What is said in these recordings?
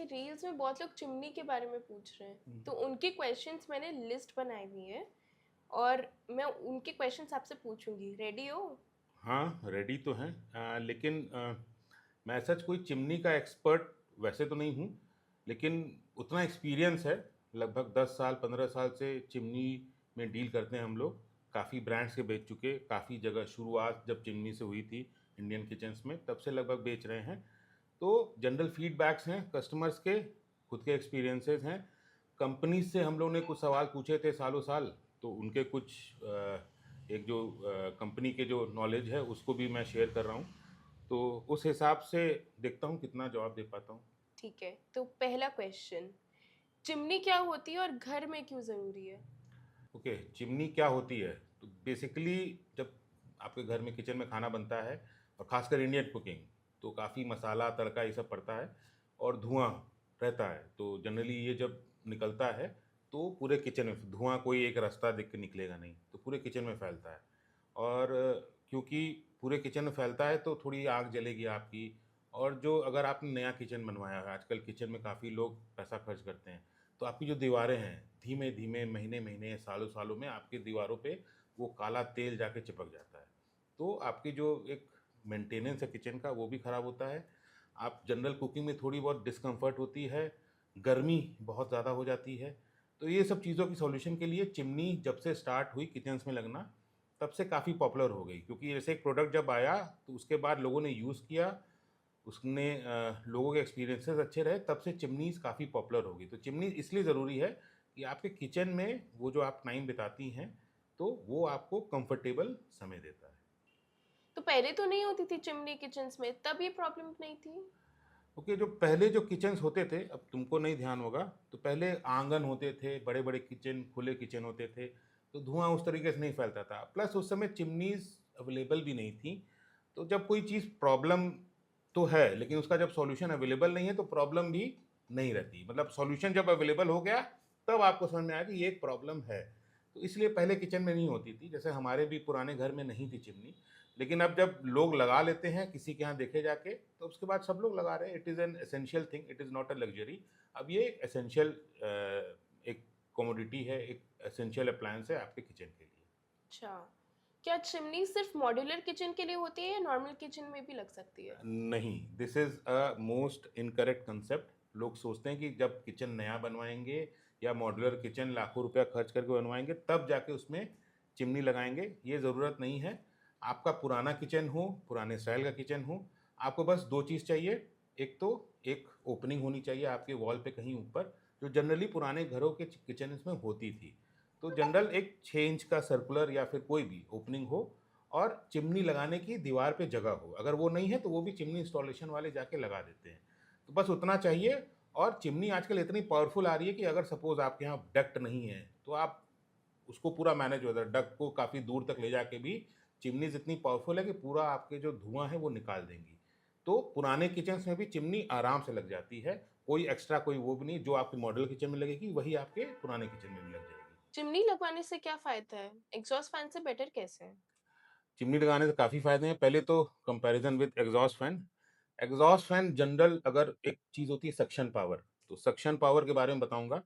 Reels में बहुत लोग चिमनी के बारे में पूछ रहे हैं, तो उनके क्वेश्चंस मैंने लिस्ट बनाई हुई है और मैं उनके क्वेश्चंस आपसे पूछूंगी। रेडी हो? हाँ, रेडी तो हैं। लेकिन मैं सच कोई चिमनी का एक्सपर्ट वैसे तो नहीं हूँ, लेकिन उतना एक्सपीरियंस है। लगभग 10 साल 15 साल से चिमनी में डील करते हैं हम लोग। काफ़ी ब्रांड्स के बेच चुके, काफ़ी जगह शुरुआत जब चिमनी से हुई थी इंडियन किचन्स में, तब से लगभग बेच रहे हैं। तो जनरल फीडबैक्स हैं कस्टमर्स के, खुद के एक्सपीरियंसेस हैं। कंपनी से हम लोग ने कुछ सवाल पूछे थे सालों साल, तो उनके कुछ एक जो कंपनी के जो नॉलेज है उसको भी मैं शेयर कर रहा हूँ। तो उस हिसाब से देखता हूँ कितना जवाब दे पाता हूँ। ठीक है, तो पहला क्वेश्चन, चिमनी क्या होती है और घर में क्यों ज़रूरी है? ओके, चिमनी क्या होती है? तो बेसिकली जब आपके घर में किचन में खाना बनता है, और ख़ासकर इंडियन कुकिंग, तो काफ़ी मसाला तड़का ये सब पड़ता है और धुआं रहता है। तो जनरली ये जब निकलता है तो पूरे किचन में धुआं, कोई एक रास्ता देख के निकलेगा नहीं, तो पूरे किचन में फैलता है। और क्योंकि पूरे किचन में फैलता है तो थोड़ी आग जलेगी आपकी। और जो अगर आपने नया किचन बनवाया है, आजकल किचन में काफ़ी लोग पैसा खर्च करते हैं, तो आपकी जो दीवारें हैं, धीमे धीमे महीने महीने सालों सालों में आपकी दीवारों पे वो काला तेल जाके चिपक जाता है। तो आपकी जो एक मेंटेनेंस है किचन का, वो भी ख़राब होता है। आप जनरल कुकिंग में थोड़ी बहुत डिस्कम्फर्ट होती है, गर्मी बहुत ज़्यादा हो जाती है। तो ये सब चीज़ों की सॉल्यूशन के लिए चिमनी जब से स्टार्ट हुई किचन्स में लगना, तब से काफ़ी पॉपुलर हो गई। क्योंकि जैसे एक प्रोडक्ट जब आया तो उसके बाद लोगों ने यूज़ किया, उसने लोगों के एक्सपीरियंसेस अच्छे रहे, तब से चिमनीज़ काफ़ी पॉपुलर हो गई। तो चिमनी इसलिए ज़रूरी है कि आपके किचन में वो जो आप टाइम बिताती हैं, तो वो आपको कंफर्टेबल समय देता है। तो पहले तो नहीं होती थी चिमनी किचन्स में, तब ये प्रॉब्लम नहीं थी? ओके, जो पहले जो किचन्स होते थे, अब तुमको नहीं ध्यान होगा, तो पहले आंगन होते थे, बड़े बड़े किचन, खुले किचन होते थे, तो धुआं उस तरीके से नहीं फैलता था। प्लस उस समय चिमनीज अवेलेबल भी नहीं थी। तो जब कोई चीज़ प्रॉब्लम तो है, लेकिन उसका जब सॉल्यूशन अवेलेबल नहीं है तो प्रॉब्लम भी नहीं रहती। मतलब सॉल्यूशन जब अवेलेबल हो गया, तब आपको समझ में आया कि ये एक प्रॉब्लम है। तो इसलिए पहले किचन में नहीं होती थी। जैसे हमारे भी पुराने घर में नहीं थी चिमनी, लेकिन अब जब लोग लगा लेते हैं किसी के यहाँ देखे जाके, तो उसके बाद सब लोग लगा रहे हैं। It is an essential thing, it is not a luxury. अब ये एक एसेंशियल एक कमोडिटी है, एक एसेंशियल अप्लायंस है आपके किचन के लिए। अच्छा, क्या चिमनी सिर्फ मॉड्यूलर किचन के लिए होती है या नॉर्मल किचन में भी लग सकती है? नहीं, this is a most incorrect concept. लोग सोचते हैं कि जब किचन नया बनवाएंगे या मॉड्यूलर किचन लाखों रुपया खर्च करके बनवाएंगे, तब जाके उसमें चिमनी लगाएंगे। ये ज़रूरत नहीं है। आपका पुराना किचन हो, पुराने स्टाइल का किचन हो, आपको बस दो चीज़ चाहिए। एक तो एक ओपनिंग होनी चाहिए आपके वॉल पे कहीं ऊपर, जो जनरली पुराने घरों के किचन में होती थी। तो जनरल एक 6 इंच का सर्कुलर या फिर कोई भी ओपनिंग हो, और चिमनी लगाने की दीवार पे जगह हो। अगर वो नहीं है तो वो भी चिमनी इंस्टॉलेशन वाले जाके लगा देते हैं। तो बस उतना चाहिए। और चिमनी आजकल इतनी पावरफुल आ रही है कि अगर सपोज आपके यहाँ डक्ट नहीं है, तो आप उसको पूरा मैनेज हो जाता है। डक्ट को काफ़ी दूर तक ले जाके भी चिमनीज इतनी पावरफुल है कि पूरा आपके जो धुआं है वो निकाल देंगी। तो पुराने किचन्स में भी चिमनी आराम से लग जाती है। कोई एक्स्ट्रा कोई वो भी नहीं, जो आपके मॉडल किचन में लगेगी वही आपके पुराने किचन में भी लग जाएगी। चिमनी लगवाने से क्या फायदा है? एग्जॉस्ट फैन से बेटर कैसे है? चिमनी लगाने से काफ़ी फ़ायदे हैं। पहले तो comparison with exhaust fan. Exhaust fan general अगर एक चीज़ होती है सक्शन पावर, तो सक्शन पावर के बारे में बताऊँगा।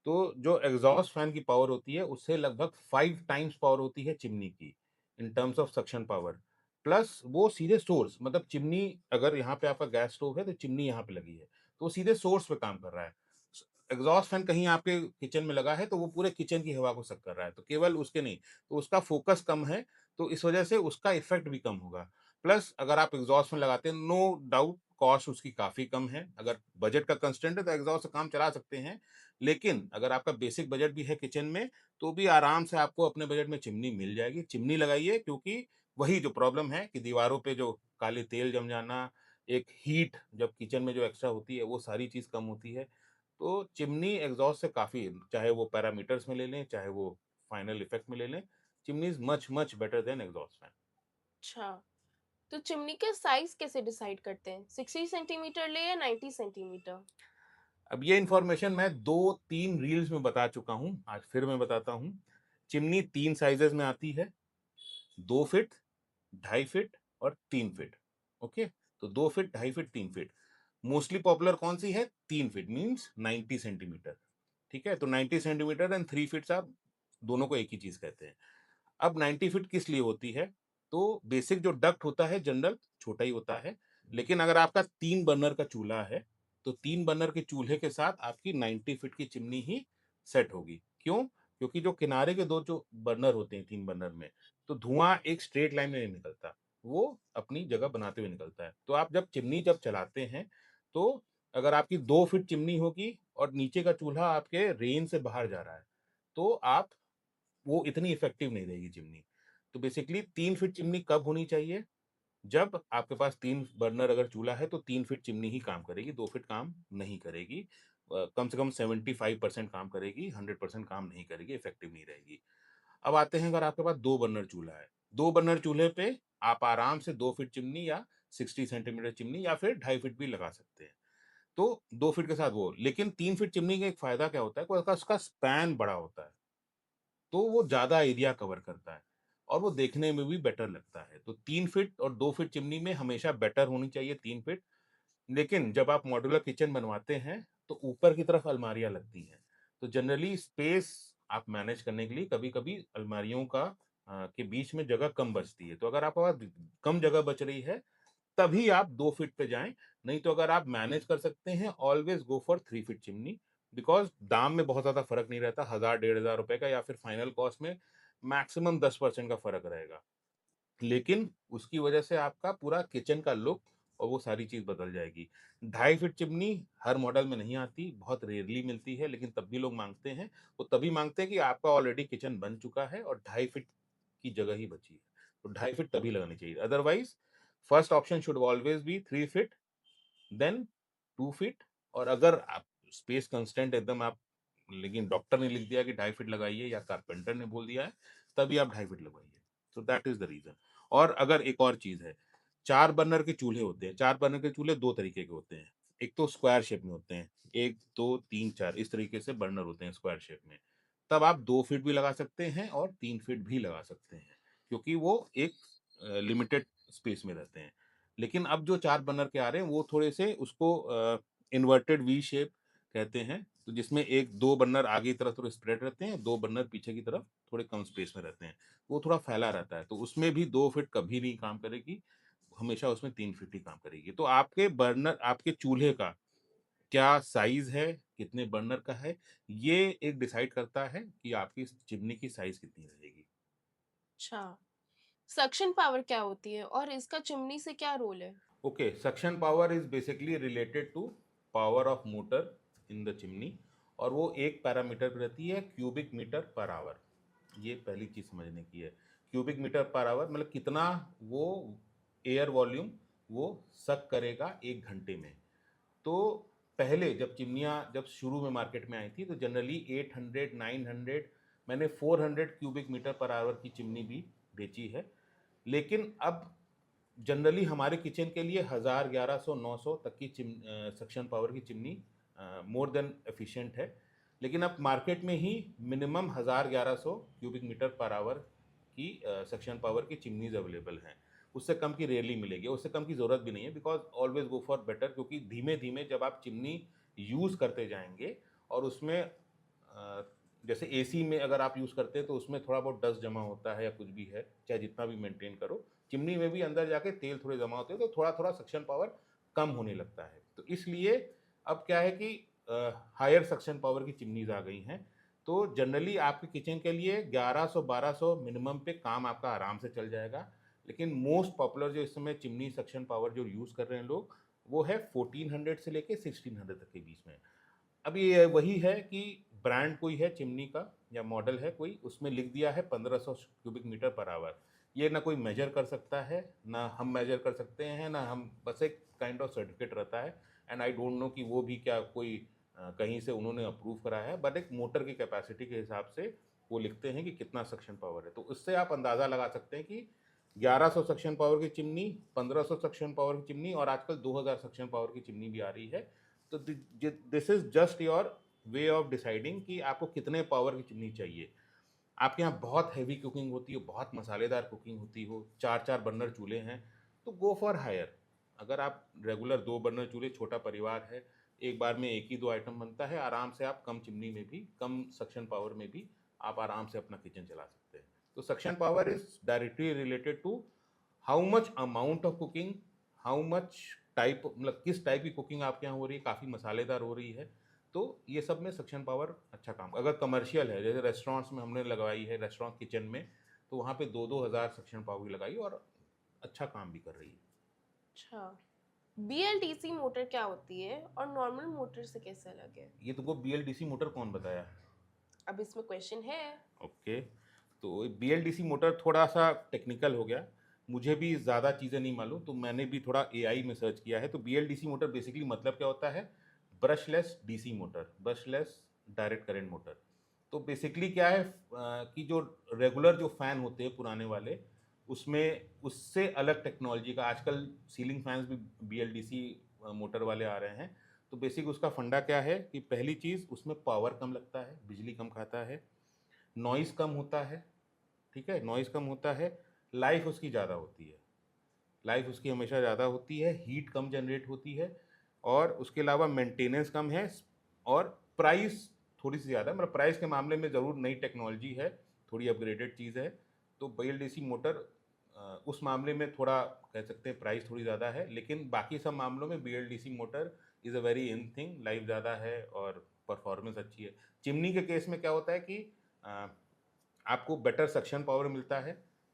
तो जो एग्ज़ॉस्ट फ़ैन की पावर होती है, उससे लगभग 5 टाइम्स पावर होती है चिमनी की, in terms of suction power. Plus वो सीधे सोर्स, मतलब चिमनी, अगर यहाँ पे आपका गैस स्टोव है, तो चिमनी यहाँ पे लगी है, तो वो सीधे सोर्स पे काम कर रहा है। स एग्ज़ॉस्ट फ़ैन कहीं आपके किचन में लगा है, तो वो पूरे किचन की हवा को सक कर रहा है, तो केवल उसके नहीं, तो उसका फ़ोकस कम है। तो इस वजह से उसका इफ़ेक्ट भी कम होगा। प्लस अगर आप एग्ज़ॉस्ट फैन लगाते हैं, नो डाउट कॉस्ट उसकी काफ़ी कम है। अगर बजट का कंस्ट्रेंट है तो एग्ज़ॉस्ट से काम चला सकते हैं। लेकिन अगर आपका बेसिक बजट भी है किचन में, तो भी आराम से आपको अपने बजट में चिमनी मिल जाएगी। चिमनी लगाइए, क्योंकि वही जो प्रॉब्लम है कि दीवारों पे जो काले तेल जम जाना, एक हीट जब किचन में जो एक्स्ट्रा होती है, वो सारी चीज़ कम होती है। तो चिमनी एग्ज़ॉस्ट से काफ़ी, चाहे वो पैरामीटर्स में ले लें, चाहे वो फाइनल इफ़ेक्ट में ले लें, chimney is much much better than exhaust fan. अच्छा, तो चिमनी का साइज कैसे डिसाइड करते हैं? 60 सेंटीमीटर ले या 90 सेंटीमीटर? अब ये इन्फॉर्मेशन मैं 2-3 रील्स में बता चुका हूँ, आज फिर मैं बताता हूँ। चिमनी 3 साइज़ेज़ में आती है, 2 फीट, 2.5 फीट और 3 फीट। ओके? तो 2 feet, 2.5 feet, 3 feet. Mostly popular कौन सी है? 3 फीट मीन्स 90 सेंटीमीटर। ठीक है, तो 90 सेंटीमीटर एंड 3 फीट आप दोनों को एक ही चीज कहते हैं। अब 90 फीट किस लिए होती है? तो बेसिक जो डक्ट होता है जनरल छोटा ही होता है, लेकिन अगर आपका 3 बर्नर का चूल्हा है तो 3 बर्नर के चूल्हे के साथ आपकी 90 फीट की चिमनी ही सेट होगी। क्यों? क्योंकि जो किनारे के दो जो बर्नर होते हैं 3 बर्नर में, तो धुआं एक स्ट्रेट लाइन में नहीं निकलता, वो अपनी जगह बनाते हुए निकलता है। तो आप जब चिमनी जब चलाते हैं तो अगर आपकी 2 फीट चिमनी होगी और नीचे का चूल्हा आपके रेंज से बाहर जा रहा है, तो आप वो इतनी इफेक्टिव नहीं रहेगी चिमनी। तो बेसिकली 3 फीट चिमनी कब होनी चाहिए? जब आपके पास 3 बर्नर अगर चूल्हा है तो 3 फीट चिमनी ही काम करेगी, 2 फीट काम नहीं करेगी। कम से कम 75% काम करेगी, 100% काम नहीं करेगी, इफेक्टिव नहीं रहेगी। अब आते हैं, अगर आपके पास 2 बर्नर चूल्हा है, 2 बर्नर चूल्हे पे आप आराम से 2 फीट चिमनी या 60 सेंटीमीटर चिमनी या फिर 2.5 फीट भी लगा सकते हैं। तो 2 फीट के साथ वो, लेकिन 3 फीट चिमनी का एक फायदा क्या होता है कि उसका स्पैन बड़ा होता है, तो वो ज्यादा एरिया कवर करता है और वो देखने में भी बेटर लगता है। तो 3 फीट और 2 फीट चिमनी में हमेशा बेटर होनी चाहिए 3 फीट। लेकिन जब आप मॉड्यूलर किचन बनवाते हैं तो ऊपर की तरफ अलमारियां लगती हैं, तो जनरली स्पेस आप मैनेज करने के लिए कभी कभी अलमारियों का के बीच में जगह कम बचती है। तो अगर आपके पास कम जगह बच रही है तभी आप 2 फीट पे जाएं। नहीं तो अगर आप मैनेज कर सकते हैं, always go for 3 feet chimney. Because दाम में बहुत ज्यादा फर्क नहीं रहता, 1000 1500 रुपए का या फिर फाइनल कॉस्ट में मैक्सिमम 10% का फर्क रहेगा, लेकिन उसकी वजह से आपका पूरा किचन का लुक और वो सारी चीज बदल जाएगी। 2.5 फीट चिमनी हर मॉडल में नहीं आती, बहुत रेयरली मिलती है, लेकिन तब भी लोग मांगते हैं। वो तभी मांगते हैं कि आपका ऑलरेडी किचन बन चुका है और 2.5 फीट की जगह ही बची है, तो 2.5 फीट तभी लगानी चाहिए। Otherwise first option should always be 3 feet, then 2 feet. और अगर आप स्पेस कंस्टेंट एकदम आप, लेकिन डॉक्टर ने लिख दिया कि 2.5 फीट लगाइए या कारपेंटर ने बोल दिया है, तभी आप 2.5 फीट लगवाइए। So that is the reason. और अगर एक और चीज है, 4 बर्नर के चूल्हे होते हैं। 4 बर्नर के चूल्हे दो तरीके के होते हैं। एक तो स्क्वायर शेप में होते हैं, 1 2 3 4 इस तरीके से बर्नर होते हैं स्क्वायर शेप में। तब आप 2 फीट भी लगा सकते हैं और 3 फीट भी लगा सकते हैं, क्योंकि वो एक लिमिटेड स्पेस में रहते हैं। लेकिन अब जो 4 बर्नर के आ रहे हैं वो थोड़े से उसको इन्वर्टेड वी शेप कहते हैं, तो जिसमें 1 2 बर्नर आगे की तरफ थोड़े स्प्रेड रहते हैं, 2 बर्नर पीछे की तरफ थोड़े कम स्पेस में रहते हैं। वो थोड़ा फैला रहता है, तो उसमें भी 2 फीट कभी नहीं काम करेगी, हमेशा उसमें 3 फीट ही काम करेगी। तो आपके बर्नर, आपके चूल्हे का क्या साइज है, कितने बर्नर का है, ये एक डिसाइड करता है कि आपकी चिमनी की साइज कितनी रहेगी। अच्छा, सक्शन पावर क्या होती है और इसका चिमनी से क्या रोल है? Okay, suction power is basically related to power of motor in the chimney, और वो एक पैरामीटर पे रहती है, क्यूबिक मीटर पर आवर। ये पहली चीज समझने की है। क्यूबिक मीटर पर आवर मतलब कितना वो एयर वॉल्यूम वो सक करेगा 1 घंटे में। तो पहले जब चिमनियाँ जब शुरू में मार्केट में आई थी तो जनरली 800 900, मैंने 400 क्यूबिक मीटर पर आवर की चिमनी भी बेची है। लेकिन अब जनरली हमारे किचन के लिए 1000 1100 900 तक की सक्शन पावर की चिमनी मोर देन एफिशिएंट है। लेकिन अब मार्केट में ही minimum 1000 1100 cubic metre per hour की सक्शन पावर की चिमनीज अवेलेबल हैं। उससे कम की रेयरली मिलेगी, उससे कम की ज़रूरत भी नहीं है, because always go for better. क्योंकि धीमे धीमे जब आप चिमनी यूज़ करते जाएंगे और उसमें जैसे एसी में अगर आप यूज़ करते हैं तो उसमें थोड़ा बहुत डस्ट जमा होता है या कुछ भी है, चाहे जितना भी मेंटेन करो, चिमनी में भी अंदर जाके तेल थोड़े जमा होते हैं, तो थोड़ा थोड़ा सक्शन पावर कम होने लगता है। तो इसलिए अब क्या है कि हायर सक्शन पावर की चिमनीज आ गई हैं। तो जनरली आपके किचन के लिए 1100 1200 मिनिमम पे काम आपका आराम से चल जाएगा। लेकिन मोस्ट पॉपुलर जो इस समय चिमनी सक्शन पावर जो यूज़ कर रहे हैं लोग, वो है 1400 से लेके 1600 तक के बीच में। अब ये वही है कि ब्रांड कोई है चिमनी का या मॉडल है कोई, उसमें लिख दिया है 1500 क्यूबिक मीटर पर आवर। ये ना कोई मेजर कर सकता है, ना हम मेजर कर सकते हैं, ना हम, बस एक काइंड ऑफ सर्टिफिकेट रहता है। एंड आई डोंट नो कि वो भी क्या कोई कहीं से उन्होंने अप्रूव कराया है, बट एक मोटर की कैपेसिटी के हिसाब से वो लिखते हैं कि कितना सक्शन पावर है। तो उससे आप अंदाज़ा लगा सकते हैं कि 1100 सक्शन पावर की चिमनी, 1500 सक्शन पावर की चिमनी और आजकल 2000 सक्शन पावर की चिमनी भी आ रही है। तो this is just your way of deciding कि आपको कितने पावर की चिमनी चाहिए। आपके यहाँ बहुत हैवी कुकिंग होती हो, बहुत मसालेदार कुकिंग होती हो, 4 4 बर्नर चूल्हे हैं, तो गो फॉर हायर। अगर आप रेगुलर 2 बर्नर चूल्हे, छोटा परिवार है, एक बार में एक ही 2 आइटम बनता है, आराम से आप कम चिमनी में भी, कम सक्शन पावर में भी आप आराम से अपना किचन चला सकते हैं। तो suction power is directly related to how much amount of cooking, how much type, मतलब किस टाइप की कुकिंग आपके यहाँ हो रही है, काफ़ी मसालेदार हो रही है, तो ये सब में सक्शन पावर अच्छा काम। अगर कमर्शियल है, जैसे रेस्टोरेंट्स में हमने लगाई है, रेस्टोरेंट किचन में, तो वहाँ पे 2-2 हज़ार सक्शन पावर की लगाई और अच्छा काम भी कर रही है। अच्छा, BLDC मोटर क्या होती है और नॉर्मल मोटर से कैसे अलग है? ये तुमको BLDC मोटर कौन बताया? अब इसमें क्वेश्चन है। ओके, तो BLDC मोटर थोड़ा सा टेक्निकल हो गया, मुझे भी ज़्यादा चीज़ें नहीं मालूम, तो मैंने भी थोड़ा AI में सर्च किया है। तो BLDC मोटर बेसिकली मतलब क्या होता है? Brushless DC motor, brushless direct current motor. तो बेसिकली क्या है कि जो रेगुलर जो फ़ैन होते हैं पुराने वाले, उसमें उससे अलग टेक्नोलॉजी का आजकल सीलिंग फैंस भी BLDC मोटर वाले आ रहे हैं। तो बेसिक उसका फंडा क्या है कि पहली चीज़, उसमें पावर कम लगता है, बिजली कम खाता है, नॉइज़ कम होता है, ठीक है, नॉइज़ कम होता है, लाइफ उसकी ज़्यादा होती है, लाइफ उसकी हमेशा ज़्यादा होती है, हीट कम जनरेट होती है, और उसके अलावा मेंटेनेंस कम है, और प्राइस थोड़ी सी ज़्यादा, मतलब प्राइस के मामले में ज़रूर नई टेक्नोलॉजी है, थोड़ी अपग्रेडेड चीज़ है। तो BLDC मोटर उस मामले में थोड़ा कह सकते हैं प्राइस थोड़ी ज़्यादा है, लेकिन बाकी सब मामलों में BLDC motor is a very in thing, life ज़्यादा है और परफॉर्मेंस अच्छी है। चिमनी के केस में क्या होता है कि आपको बेटर सक्शन पावर मिलता है।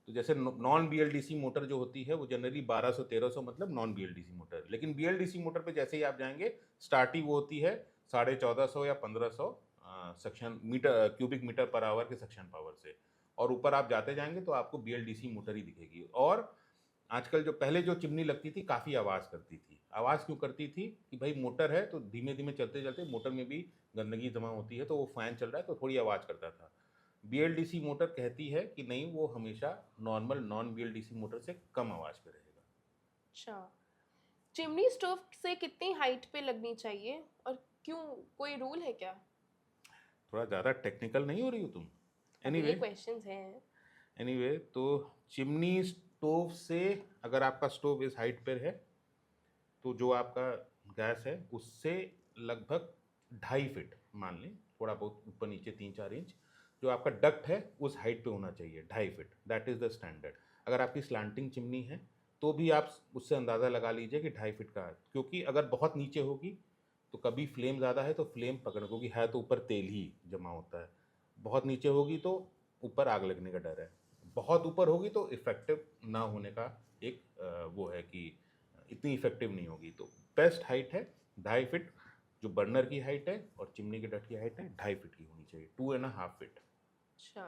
तो जैसे नॉन BLDC मोटर जो होती है वो जनरली 1200-1300, मतलब नॉन BLDC मोटर। लेकिन BLDC मोटर पे जैसे ही आप जाएंगे, स्टार्टिंग वो होती है 1450 या 1500 suction metre, cubic metre per hour के सक्शन पावर से, और ऊपर आप जाते जाएंगे तो आपको BLDC मोटर ही दिखेगी। और आजकल जो पहले जो चिमनी लगती थी काफ़ी आवाज़ करती थी। आवाज़ क्यों करती थी कि भाई मोटर है तो धीमे धीमे चलते चलते मोटर में भी गंदगी जमा होती है, तो वो फ़ैन चल रहा है तो थोड़ी आवाज़ करता था। BLDC मोटर कहती है कि नहीं, वो हमेशा नॉर्मल नॉन BLDC मोटर से कम आवाज़ पे रहेगा। अच्छा, चिमनी स्टोव से कितनी हाइट पे लगनी चाहिए और क्यों, कोई रूल है क्या? थोड़ा ज़्यादा टेक्निकल नहीं हो रही हो तुम? अब ये एनीवे क्वेश्चंस हैं। एनीवे तो चिमनी स्टोव से, अगर आपका स्टोव इस हाइट पर है, तो जो आपका गैस है उससे लगभग 2.5 फीट मान लें, थोड़ा बहुत ऊपर नीचे 3-4 इंच, जो आपका डक्ट है उस हाइट पे होना चाहिए, 2.5 feet, that is the standard. अगर आपकी स्लांटिंग चिमनी है तो भी आप उससे अंदाज़ा लगा लीजिए कि 2.5 फीट का है, क्योंकि अगर बहुत नीचे होगी तो कभी फ्लेम ज़्यादा है तो फ्लेम पकड़, क्योंकि है तो ऊपर तेल ही जमा होता है, बहुत नीचे होगी तो ऊपर आग लगने का डर है, बहुत ऊपर होगी तो इफ़ेक्टिव ना होने का एक वो है कि इतनी इफेक्टिव नहीं होगी। तो बेस्ट हाइट है 2.5 फीट, जो बर्नर की हाइट है, और चिमनी के डट की हाइट है 2.5 फीट की होनी चाहिए, 2.5 फीट। अच्छा,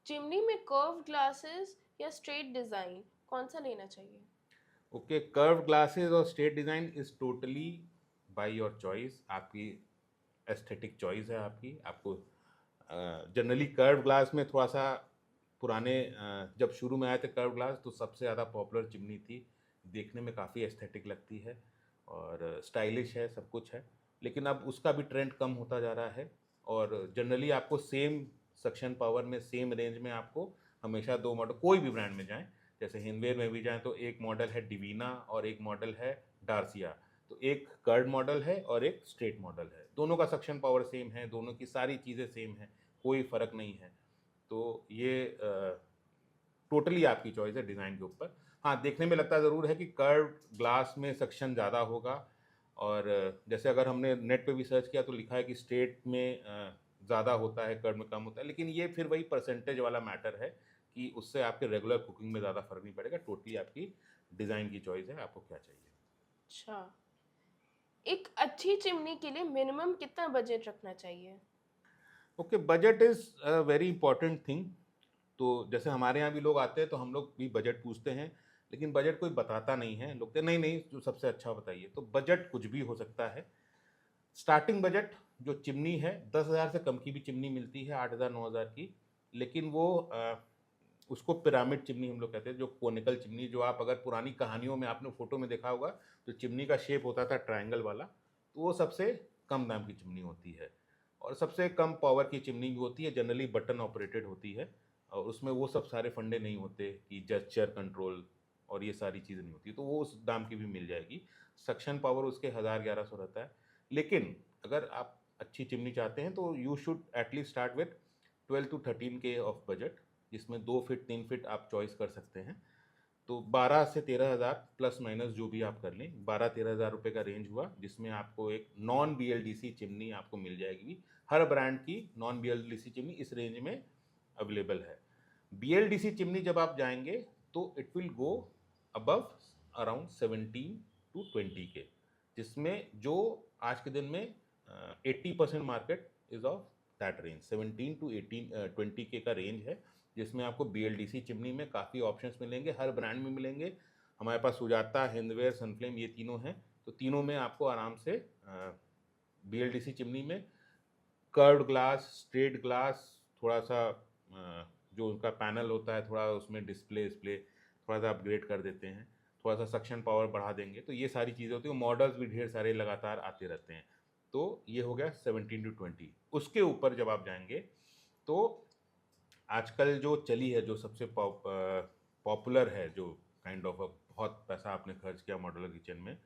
चिमनी में कर्व ग्लासेस या स्ट्रेट डिजाइन कौन सा लेना चाहिए? ओके, कर्व ग्लासेस और straight design is totally by your choice, आपकी एस्थेटिक चॉइस है आपकी। आपको जनरली कर्व ग्लास में थोड़ा सा पुराने जब शुरू में आए थे कर्व ग्लास, तो सबसे ज़्यादा पॉपुलर चिमनी थी, देखने में काफ़ी एस्थेटिक लगती है और स्टाइलिश है, सब कुछ है। लेकिन अब उसका भी ट्रेंड कम होता जा रहा है, और जनरली आपको सेम सक्शन पावर में, सेम रेंज में आपको हमेशा 2 मॉडल, कोई भी ब्रांड में जाएं, जैसे हिंदवेयर में भी जाएं तो एक मॉडल है डिवीना और एक मॉडल है डार्सिया। तो एक कर्ड मॉडल है और एक स्ट्रेट मॉडल है, दोनों का सक्शन पावर सेम है, दोनों की सारी चीज़ें सेम है, कोई फ़र्क नहीं है। तो ये टोटली आपकी चॉइस है डिज़ाइन के ऊपर। हाँ, देखने में लगता ज़रूर है कि कर्व ग्लास में सक्शन ज़्यादा होगा, और जैसे अगर हमने नेट पे भी सर्च किया तो लिखा है कि स्ट्रेट में ज़्यादा होता है, कर्व में कम होता है, लेकिन ये फिर वही परसेंटेज वाला मैटर है कि उससे आपके रेगुलर कुकिंग में ज़्यादा फ़र्क नहीं पड़ेगा। टोटली आपकी डिज़ाइन की चॉइस है, आपको क्या चाहिए। अच्छा, एक अच्छी चिमनी के लिए मिनिमम कितना बजट रखना चाहिए? Okay, budget is a very important thing. तो जैसे हमारे यहाँ भी लोग आते हैं तो हम लोग भी बजट पूछते हैं, लेकिन बजट कोई बताता नहीं है, लोग कहते नहीं नहीं जो सबसे अच्छा बताइए। तो बजट कुछ भी हो सकता है। स्टार्टिंग बजट जो चिमनी है, 10,000 से कम की भी चिमनी मिलती है, 8,000 9,000 की, लेकिन वो उसको पिरामिड चिमनी हम लोग कहते हैं, जो कोनिकल चिमनी, जो आप अगर पुरानी कहानियों में आपने फोटो में देखा होगा, जो चिमनी का शेप होता था ट्रायंगल वाला, तो वो सबसे कम दाम की चिमनी होती है, और सबसे कम पावर की चिमनी भी होती है, जनरली बटन ऑपरेटेड होती है, और उसमें वो सब सारे फंडे नहीं होते कि जेस्चर कंट्रोल और ये सारी चीज़ें नहीं होती, तो वो उस दाम की भी मिल जाएगी। सक्शन पावर उसके 1000-1100 रहता है। लेकिन अगर आप अच्छी चिमनी चाहते हैं तो you should at least start with 12 to 13K of budget, जिसमें 2 फीट 3 फीट आप चॉइस कर सकते हैं। तो 12 से 13,000 प्लस माइनस जो भी आप कर लें, 12-13 हज़ार रुपये का रेंज हुआ, जिसमें आपको एक नॉन BLDC चिमनी आपको मिल जाएगी। हर ब्रांड की नॉन BLDC चिमनी इस रेंज में अवेलेबल है। BLDC चिमनी जब आप जाएंगे तो it will go above around 17 to 20K, जिसमें जो आज के दिन में 80% market is of that range. 17 to 20K का रेंज है, जिसमें आपको BLDC चिमनी में काफ़ी ऑप्शंस मिलेंगे, हर ब्रांड में मिलेंगे। हमारे पास सुजाता, हिंदवेयर, सनफ्लेम ये तीनों हैं, तो तीनों में आपको आराम से BLDC चिमनी में कर्व्ड ग्लास, स्ट्रेट ग्लास, थोड़ा सा जो उनका पैनल होता है थोड़ा उसमें डिस्प्ले थोड़ा सा अपग्रेड कर देते हैं, थोड़ा सा सक्शन पावर बढ़ा देंगे, तो ये सारी चीज़ें होती हैं। मॉडल्स भी ढेर सारे लगातार आते रहते हैं। तो ये हो गया 17 to 20। उसके ऊपर जब आप जाएंगे तो आजकल जो चली है, जो सबसे पॉपुलर है, जो काइंड ऑफ बहुत पैसा आपने खर्च किया मॉड्यूलर किचन में,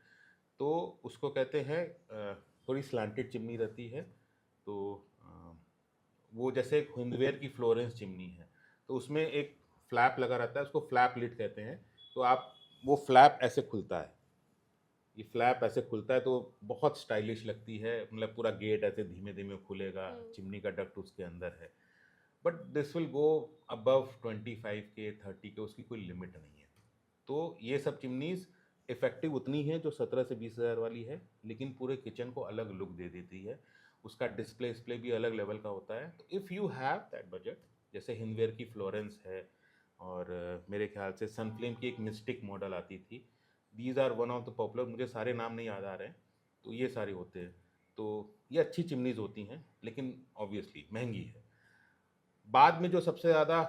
तो उसको कहते हैं थोड़ी स्लांटेड चिमनी रहती है। तो वो जैसे एक हिंदवेयर की फ्लोरेंस चिमनी है, तो उसमें एक फ्लैप लगा रहता है, उसको फ्लैप लिड कहते हैं। तो आप वो फ्लैप ऐसे खुलता है, ये फ्लैप ऐसे खुलता है तो बहुत स्टाइलिश लगती है, मतलब पूरा गेट ऐसे धीमे धीमे खुलेगा, चिमनी का डक्ट उसके अंदर है। But this will go above 25K 30K, उसकी कोई लिमिट नहीं है। तो ये सब चिमनीज इफेक्टिव उतनी है जो 17 से 20 हज़ार वाली है, लेकिन पूरे किचन को अलग लुक दे देती है। उसका डिस्प्ले भी अलग लेवल का होता है। तो if you have that budget, जैसे हिंदवेयर की फ्लोरेंस है, और मेरे ख्याल से सनफ्लेम की एक मिस्टिक मॉडल आती थी। These are one of the popular, मुझे सारे नाम नहीं याद आ रहे हैं, तो ये सारे होते हैं। तो ये अच्छी चिमनीज होती हैं, लेकिन ऑब्वियसली महंगी है। बाद में जो सबसे ज़्यादा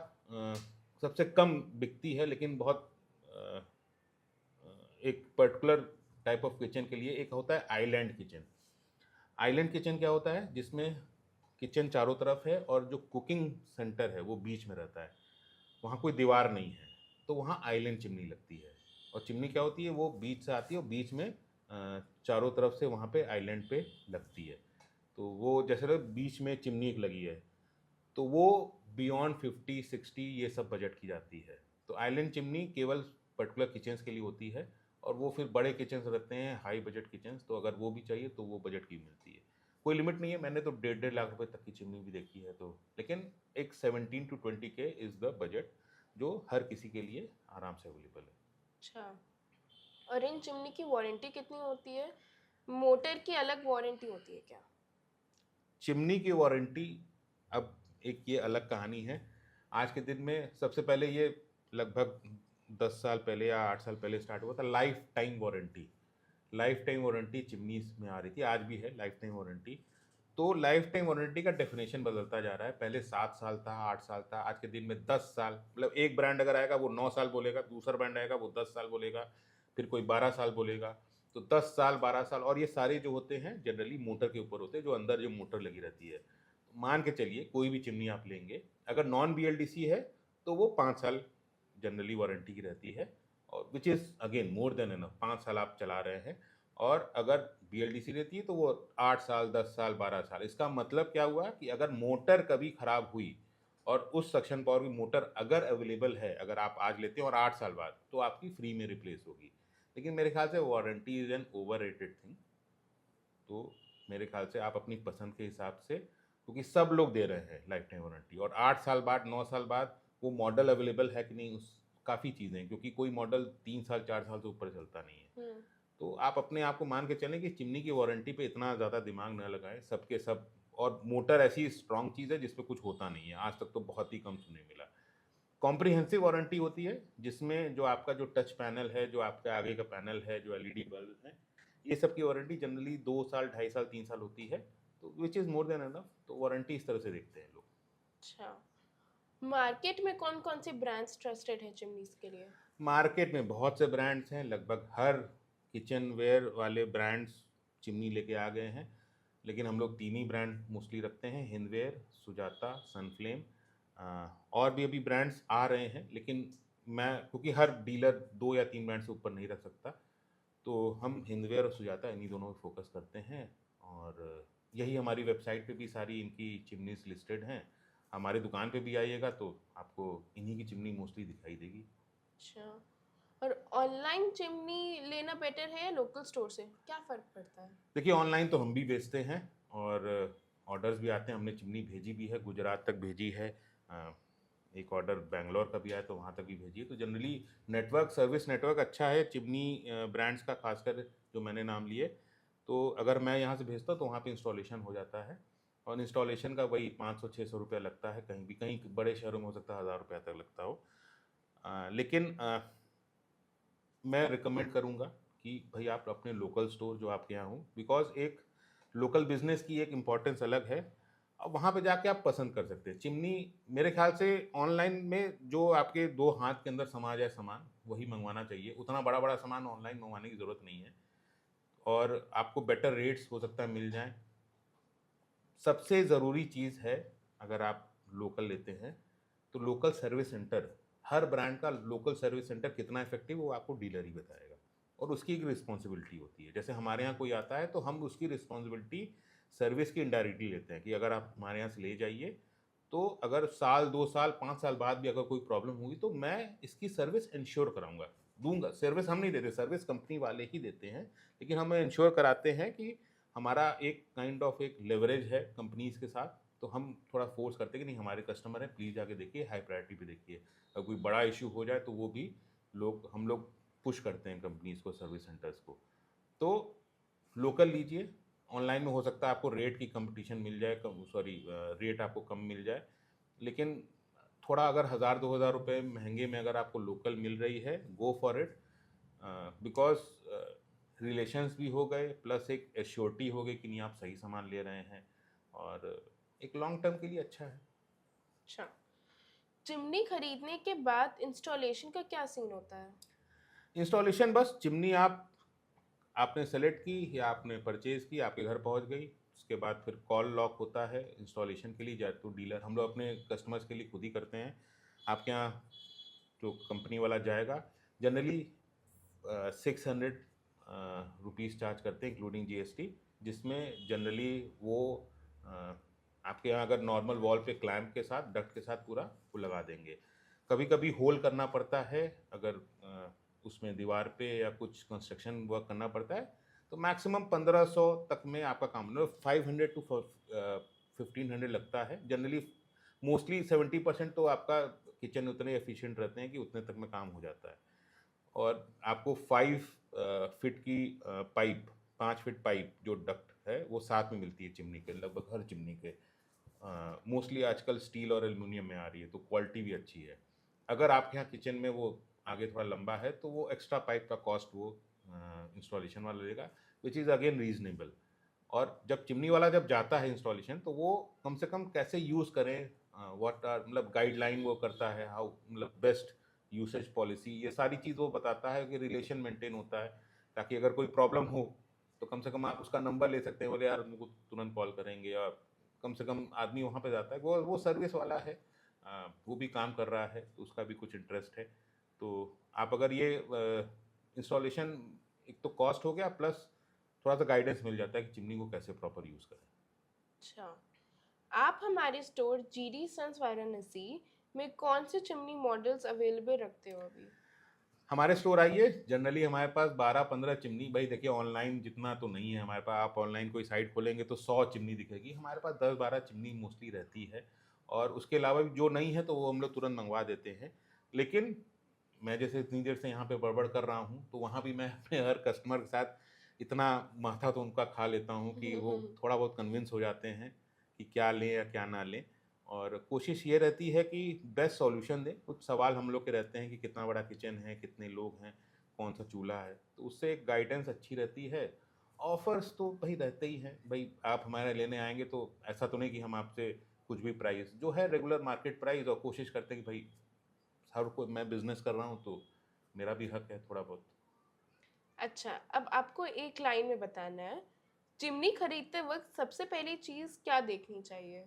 सबसे कम बिकती है, लेकिन बहुत एक पर्टिकुलर टाइप ऑफ किचन के लिए, एक होता है आइलैंड किचन। आइलैंड किचन क्या होता है, जिसमें किचन चारों तरफ है और जो कुकिंग सेंटर है वो बीच में रहता है, वहाँ कोई दीवार नहीं है, तो वहाँ आइलैंड चिमनी लगती है। और चिमनी क्या होती है, वो बीच से आती है और बीच में चारों तरफ से वहाँ पे आइलैंड पे लगती है। तो वो जैसे बीच में चिमनी एक लगी है, तो वो बियॉन्ड 50-60 ये सब बजट की जाती है। तो आइलैंड चिमनी केवल पर्टिकुलर किचन्स के लिए होती है, और वो फिर बड़े किचन्स रहते हैं, हाई बजट किचन्स, तो अगर वो भी चाहिए तो वो बजट की मिलती है। कोई लिमिट नहीं है, मैंने तो 1.5 लाख रुपए तक की चिमनी भी देखी है। तो लेकिन एक 17 to 20K is the budget, जो हर किसी के लिए आराम से अवेलेबल है। अच्छा, और इन चिमनी की वारंटी कितनी होती है? मोटर की अलग वारंटी होती है क्या? चिमनी की वारंटी अब एक ये अलग कहानी है। आज के दिन में सबसे पहले ये लगभग 10 साल पहले या 8 साल पहले स्टार्ट हुआ था, life time warranty. Life time warranty chimneys में आ रही थी, आज भी है लाइफ टाइम वारंटी। तो लाइफ टाइम वारंटी का डेफिनेशन बदलता जा रहा है। पहले 7 साल था, 8 साल था, आज के दिन में 10 साल। मतलब एक ब्रांड अगर आएगा वो 9 साल बोलेगा, दूसरा ब्रांड आएगा वो 10 साल बोलेगा, फिर कोई 12 साल बोलेगा। तो 10 साल, 12 साल, और ये सारे जो होते हैं जनरली मोटर के ऊपर होते हैं, जो अंदर जो मोटर लगी रहती है। तो मान के चलिए कोई भी चिमनी आप लेंगे, अगर नॉन BLDC है तो वो 5 साल जनरली वारंटी की रहती है, और which is again more than enough, 5 साल आप चला रहे हैं। और अगर BLDC रहती है तो वो 8 साल, 10 साल, 12 साल। इसका मतलब क्या हुआ कि अगर मोटर कभी ख़राब हुई और उस सक्शन पावर की मोटर अगर अवेलेबल है, अगर आप आज लेते हैं और 8 साल बाद, तो आपकी फ्री में रिप्लेस होगी। लेकिन मेरे ख्याल से warranty is an overrated thing. तो मेरे ख्याल से आप अपनी पसंद के हिसाब से, क्योंकि सब लोग दे रहे हैं लाइफ टाइम वारंटी, और 8 साल बाद, 9 साल बाद वो मॉडल अवेलेबल है कि नहीं, उस काफ़ी चीज़ें हैं, क्योंकि कोई मॉडल 3 साल 4 साल से ऊपर चलता नहीं है। तो आप अपने आप को मान के चलें कि चिमनी की वारंटी पे इतना ज़्यादा दिमाग न लगाएं, सबके सब। और मोटर ऐसी स्ट्रॉन्ग चीज़ है जिसपे कुछ होता नहीं है, आज तक तो बहुत ही कम सुनने मिला। कॉम्प्रिहेंसिव वारंटी होती है, जिसमें जो आपका जो टच पैनल है, जो आपका आगे का पैनल है, जो LED बल्ब है, ये सब की वारंटी जनरली 2 साल, 2.5 साल, 3 साल होती है। तो which is more than enough. तो वारंटी इस तरह से देखते हैं लोग। अच्छा, मार्केट में कौन कौन से ब्रांड्स ट्रस्टेड हैं चिमनीज के लिए? मार्केट में बहुत से ब्रांड्स हैं, लगभग हर किचन वेयर वाले ब्रांड्स चिमनी लेके आ गए हैं, लेकिन हम लोग 3 ही ब्रांड मोस्टली रखते हैं, हिंदवेयर, सुजाता, सनफ्लेम। और भी अभी ब्रांड्स आ रहे हैं, लेकिन मैं क्योंकि हर डीलर 2 या 3 ब्रांड से ऊपर नहीं रख सकता, तो हम हिंदवेयर और सुजाता इन्हीं दोनों पे फोकस करते हैं। और यही हमारी वेबसाइट पे भी सारी इनकी चिमनीज लिस्टेड हैं। हमारी दुकान पे भी आइएगा तो आपको इन्हीं की चिमनी मोस्टली दिखाई देगी। अच्छा, और ऑनलाइन चिमनी लेना बेटर है या लोकल स्टोर से, क्या फ़र्क पड़ता है? देखिए ऑनलाइन तो हम भी बेचते हैं और ऑर्डर्स भी आते हैं। हमने चिमनी भेजी भी है, गुजरात तक भेजी है। अ, एक ऑर्डर बैंगलोर का भी आया तो वहाँ तक भी भेजी है। तो जनरली नेटवर्क, सर्विस नेटवर्क अच्छा है चिमनी ब्रांड्स का, खासकर जो मैंने नाम लिए। तो अगर मैं यहाँ से भेजता हूँ तो वहाँ पे इंस्टॉलेशन हो जाता है, और इंस्टॉलेशन का वही 500-600 रुपया लगता है। कहीं भी, कहीं बड़े शहरों में हो सकता है 1000 रुपया तक लगता हो। लेकिन मैं रिकमेंड करूँगा कि भाई आप अपने लोकल स्टोर जो आपके यहाँ हो, बिकॉज एक लोकल बिजनेस की एक इम्पोर्टेंस अलग है। अब वहाँ पे जाके आप पसंद कर सकते हैं चिमनी। मेरे ख्याल से ऑनलाइन में जो आपके 2 हाथ के अंदर समा जाए सामान, वही मंगवाना चाहिए। उतना बड़ा बड़ा सामान ऑनलाइन मंगवाने की ज़रूरत नहीं है, और आपको बेटर रेट्स हो सकता है मिल जाएं। सबसे ज़रूरी चीज़ है, अगर आप लोकल लेते हैं तो लोकल सर्विस सेंटर, हर ब्रांड का लोकल सर्विस सेंटर कितना इफेक्टिव वो आपको डीलर ही बताएगा, और उसकी एक रिस्पॉन्सिबिलिटी होती है। जैसे हमारे यहाँ कोई आता है तो हम उसकी रिस्पॉन्सिबिलिटी सर्विस की इनडायरेक्टली लेते हैं कि अगर आप हमारे यहाँ से ले जाइए, तो अगर साल 2 साल 5 साल बाद भी अगर कोई प्रॉब्लम हुई तो मैं इसकी सर्विस इंश्योर कराऊंगा, दूंगा। सर्विस हम नहीं देते, सर्विस कंपनी वाले ही देते हैं, लेकिन हम इंश्योर कराते हैं कि हमारा एक काइंड ऑफ एक लेवरेज है कंपनीज के साथ। तो हम थोड़ा फोर्स करते हैं कि नहीं, हमारे कस्टमर हैं, प्लीज़ जाके देखिए, हाई प्रायोरिटी पे देखिए। अगर कोई बड़ा इशू हो जाए तो वो भी हम लोग पुश करते हैं कंपनीज को, सर्विस सेंटर्स को। तो लोकल लीजिए। ऑनलाइन में हो सकता है आपको रेट की कंपटीशन मिल जाए, सॉरी रेट आपको कम मिल जाए, लेकिन थोड़ा अगर 1000-2000 रुपये महंगे में अगर आपको लोकल मिल रही है, go for it. Because relations भी हो गए, प्लस एक एश्योरिटी हो गई कि नहीं आप सही सामान ले रहे हैं, और एक लॉन्ग टर्म के लिए अच्छा है। अच्छा, चिमनी खरीदने के बाद इंस्टॉलेशन का क्या सीन होता है? इंस्टॉलेशन बस चिमनी आपने सेलेक्ट की या आपने परचेज़ की, आपके घर पहुंच गई। उसके बाद फिर कॉल लॉक होता है इंस्टॉलेशन के लिए, या तो डीलर, हम लोग अपने कस्टमर्स के लिए खुद ही करते हैं। आपके यहाँ जो कंपनी वाला जाएगा, जनरली 600 रुपीज़ चार्ज करते हैं इंक्लूडिंग जीएसटी, जिसमें जनरली वो आपके यहाँ अगर नॉर्मल वॉल पे क्लैंप के साथ, डक्ट के साथ पूरा वो लगा देंगे। कभी कभी होल करना पड़ता है, अगर उसमें दीवार पे या कुछ कंस्ट्रक्शन वर्क करना पड़ता है, तो मैक्सिमम 1500 तक में आपका काम, मतलब 500 टू 1500 लगता है जनरली। मोस्टली 70% तो आपका किचन उतने एफिशिएंट रहते हैं कि उतने तक में काम हो जाता है। और आपको 5 फीट की पाइप, 5 फीट पाइप जो डक्ट है वो साथ में मिलती है चिमनी के, लगभग हर चिमनी के। मोस्टली आजकल स्टील और एल्युमिनियम में आ रही है, तो क्वालिटी भी अच्छी है। अगर आपके यहाँ किचन में वो आगे थोड़ा लंबा है तो वो एक्स्ट्रा पाइप का कॉस्ट वो इंस्टॉलेशन वाला लेगा, विच इज़ अगेन रीजनेबल। और जब चिमनी वाला जब जाता है इंस्टॉलेशन, तो वो कम से कम कैसे यूज़ करें, व्हाट आर, मतलब गाइडलाइन वो करता है, हाउ, मतलब बेस्ट यूसेज पॉलिसी, ये सारी चीज़ वो बताता है कि रिलेशन मेंटेन होता है, ताकि अगर कोई प्रॉब्लम हो तो कम से कम आप उसका नंबर ले सकते हैं, बोले यार उनको तुरंत कॉल करेंगे, और कम से कम आदमी वहाँ पे जाता है, वो सर्विस वाला है, वो भी काम कर रहा है तो उसका भी कुछ इंटरेस्ट है। तो आप अगर ये इंस्टॉलेशन, एक तो कॉस्ट हो गया, प्लस थोड़ा सा गाइडेंस मिल जाता है कि चिमनी को कैसे प्रॉपर यूज़ करें। अच्छा, आप हमारे स्टोर जीडी सन्स वाराणसी में कौन से चिमनी मॉडल्स अवेलेबल रखते हो अभी? हमारे स्टोर आइए। जनरली हमारे पास 12-15 चिमनी, भाई देखिए ऑनलाइन जितना तो नहीं है हमारे पास। आप ऑनलाइन कोई साइट खोलेंगे तो 100 चिमनी दिखेगी, हमारे पास 10-12 चिमनी मोस्टली रहती है। और उसके अलावा भी जो नहीं है तो वो हम लोग तुरंत मंगवा देते हैं। लेकिन मैं जैसे इतनी देर से यहाँ पे बड़बड़ कर रहा हूँ, तो वहाँ भी मैं अपने हर कस्टमर के साथ इतना माथा तो उनका खा लेता हूँ कि वो थोड़ा बहुत कन्विंस हो जाते हैं कि क्या लें या क्या ना लें। और कोशिश ये रहती है कि बेस्ट सॉल्यूशन दें। कुछ सवाल हम लोग के रहते हैं कि कितना बड़ा किचन है, कितने लोग हैं, कौन सा चूल्हा है, तो उससे एक गाइडेंस अच्छी रहती है। ऑफर्स तो भाई रहते ही हैं, भाई आप हमारे लेने आएंगे तो ऐसा तो नहीं कि हम आपसे कुछ भी प्राइस जो है रेगुलर मार्केट प्राइस, और कोशिश करते हैं कि भाई हर कोई, मैं बिजनेस कर रहा हूँ तो मेरा भी हक है थोड़ा बहुत। अच्छा, अब आपको एक लाइन में बताना है, चिमनी खरीदते वक्त सबसे पहली चीज़ क्या देखनी चाहिए?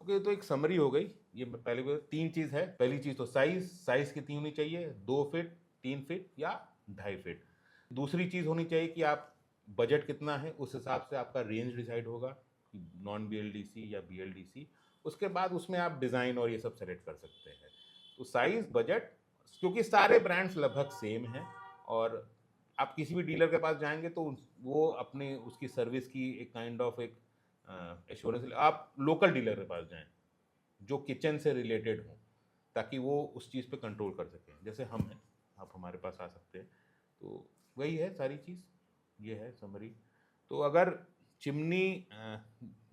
ओके, तो एक समरी हो गई। ये पहले 3 चीज़ है। पहली चीज़ तो साइज़ कितनी होनी चाहिए, 2 फीट, 3 फीट या 2.5 फीट। दूसरी चीज़ होनी चाहिए कि आप बजट कितना है, उस हिसाब से आपका रेंज डिसाइड होगा, नॉन BLDC या BLDC। उसके बाद उसमें आप डिज़ाइन और ये सब सेलेक्ट कर सकते हैं। तो साइज़, बजट, क्योंकि सारे ब्रांड्स लगभग सेम हैं, और आप किसी भी डीलर के पास जाएंगे तो वो अपने उसकी सर्विस की एक काइंड ऑफ एक एश्योरेंस, आप लोकल डीलर के पास जाएं जो किचन से रिलेटेड हो, ताकि वो उस चीज़ पे कंट्रोल कर सकें। जैसे हम हैं, आप हमारे पास आ सकते हैं। तो वही है सारी चीज़, ये है समरी। तो अगर चिमनी,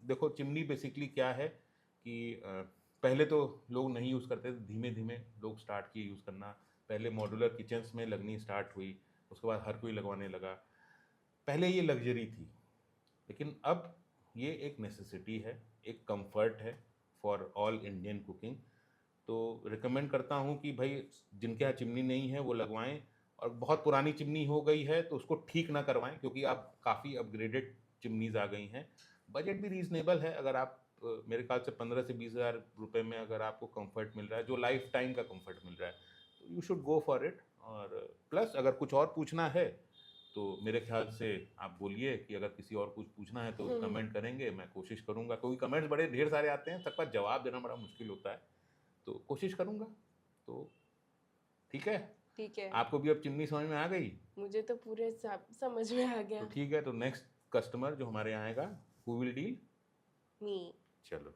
देखो चिमनी बेसिकली क्या है कि पहले तो लोग नहीं यूज़ करते थे, धीमे धीमे लोग स्टार्ट किए यूज़ करना। पहले मॉड्यूलर किचन्स में लगनी स्टार्ट हुई, उसके बाद हर कोई लगवाने लगा। पहले ये लग्जरी थी, लेकिन अब ये एक नेसेसिटी है, एक कंफर्ट है फॉर ऑल इंडियन कुकिंग। तो रिकमेंड करता हूँ कि भाई जिनके यहाँ चिमनी नहीं है वो लगवाएं, और बहुत पुरानी चिमनी हो गई है तो उसको ठीक ना करवाएं, क्योंकि अब काफ़ी अपग्रेडेड चिमनीज आ गई हैं। बजट भी रीजनेबल है, अगर आप मेरे ख्याल से 15 से 20 हज़ार रुपये में अगर आपको कंफर्ट मिल रहा है, जो लाइफ टाइम का कंफर्ट मिल रहा है, तो you should go for it. और प्लस अगर कुछ और पूछना है तो मेरे ख्याल से आप बोलिए कि अगर किसी और कुछ पूछना है तो कमेंट करेंगे, मैं कोशिश करूंगा, क्योंकि कमेंट्स बड़े ढेर सारे आते हैं, सबका जवाब देना बड़ा मुश्किल होता है, तो कोशिश करूंगा। तो ठीक है, ठीक है, आपको भी अब चिमनी समझ में आ गई? मुझे तो पूरे समझ में आ गया। तो ठीक है, तो नेक्स्ट कस्टमर जो हमारे यहाँ आएगा, हु विल डील? मी। चलो।